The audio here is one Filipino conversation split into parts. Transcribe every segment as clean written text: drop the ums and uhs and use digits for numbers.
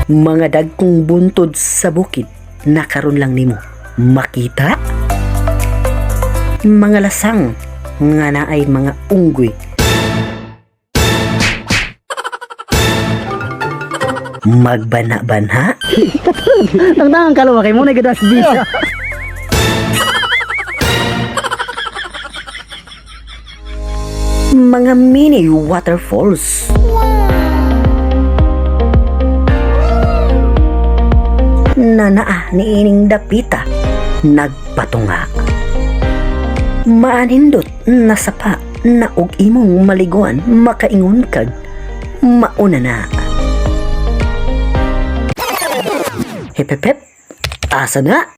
Mga dagkong buntod sa bukid na karon lang nimo makita. Mga lasang nga naay mga unggoy. Magbana-banha. Tangtangan ka lumaki mo na gadas bisa. Mga mini waterfalls. Nanaa niining dapita nagpatunga. Maanindot na sapa na og imong maliguan makaingon kag mauna na. Hep hep hep, asa na?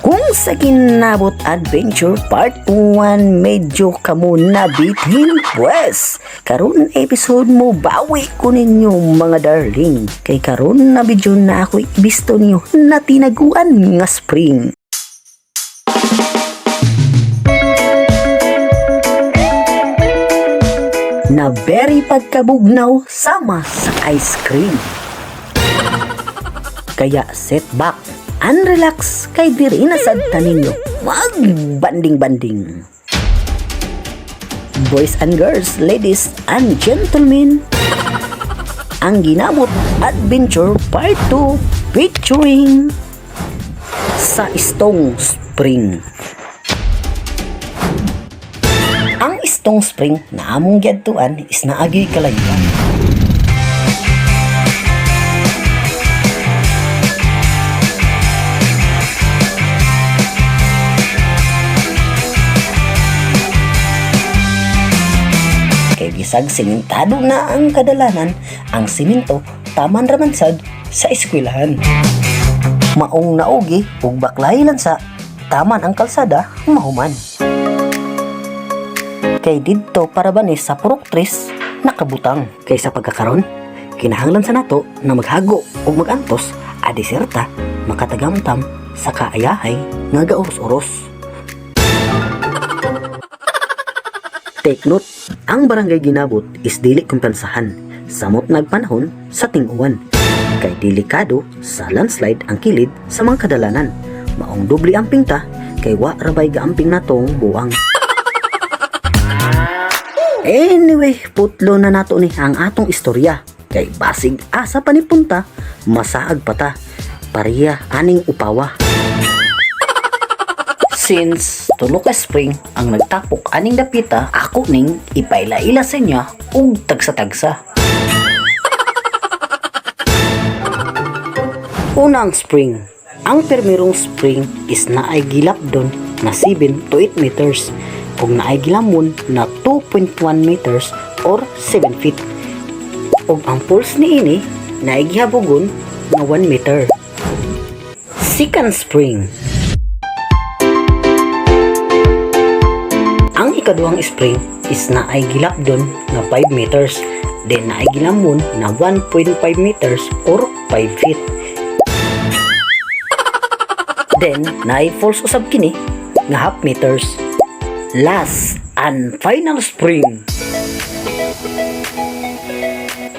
Kung sa Kinabot Adventure Part 1 medyo kamo nabitin, pues karon episode mo bawi ko ninyo mga darling. Kay karon na video na ako ibisto niyo na tinaguan nga spring. Na very pagkabugnaw sama sa ice cream. Kaya set back and relax kay diri na sad taninyo. Wag banding-banding. Boys and girls, ladies and gentlemen, ang Ginabot Adventure Part 2 featuring sa Stone Spring. Ang Stone Spring na among giadtuan is naagi kalayuan. Kay bisag simentado na ang kadalanan, ang simento taman raman sad sa eskwelahan. Maong naugi ug baklay lang sa taman ang kalsada mahuman. Kay didto para banis sa purok tres nakabutang. Kay sa pagkakaron kinahanglan sa nato na maghago ug magantos adiserta makatagamtam sa kaayahay nga gaoros-oros. Take note, ang barangay Ginabot is dili kumpensahan samot nagpanahon sa ting-uwan. Kay delikado sa landslide ang kilid sa mga kadalanan. Maong dubli amping ta kay wa rabay gaamping natong buang. Anyway, putlo na nato ni ang atong istorya. Kay basig asa pa ni punta, masaag pa ta. Pariya aning upawa. Since tulo ka spring ang nagtapok aning dapita, ako ning ipaila-ila sa niya ug tagsa-tagsa. Unang spring. Ang permirong spring is naay gilapdon na 7 to 8 meters. Kung naay gilamon na 2.1 meters or 7 feet. Ug ang pulse niini naay gihabugon na 1 meter. Second spring. Ang ikaduhang spring is naay gilapdon na 5 meters. Then naay gilamon na 1.5 meters or 5 feet. Then naay false usab kini nga half meters. Last and final spring.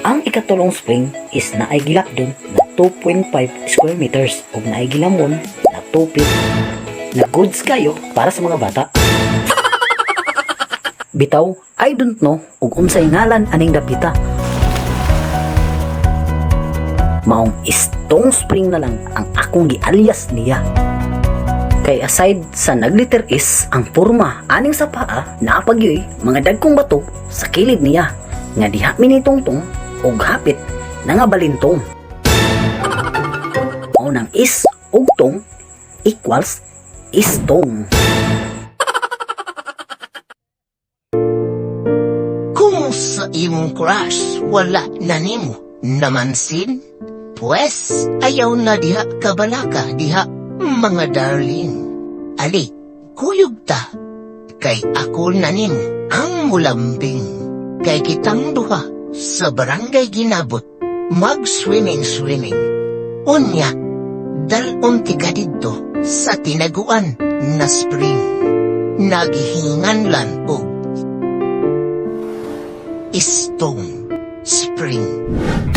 Ang ikatulong spring is naay gilapdon na 2.5 square meters ug naay gilamon na 2 feet. Na goods kayo para sa mga bata. Bitaw, I don't know ug unsay ngalan aning dapita. Maong Stone Spring na lang ang akong gialias niya. Kay aside sa nagliter is ang porma aning sa paa naapagyoy mga dagkong bato sa kilid niya nga diha minitongtong og hapit na nga balintong. O nang is ug tong equals istong. Kung sa imong crush wala na nimo namansin, pues ayaw na diha kabalaka diha mga darling. Ali, kuyog ta. Kay ako na nimo ang mulambing. Kay kitang duha sa barangay Ginabot mag-swimming. Unya, dalon tiga dito sa tinaguan na spring. naghinganlan og Stone Spring.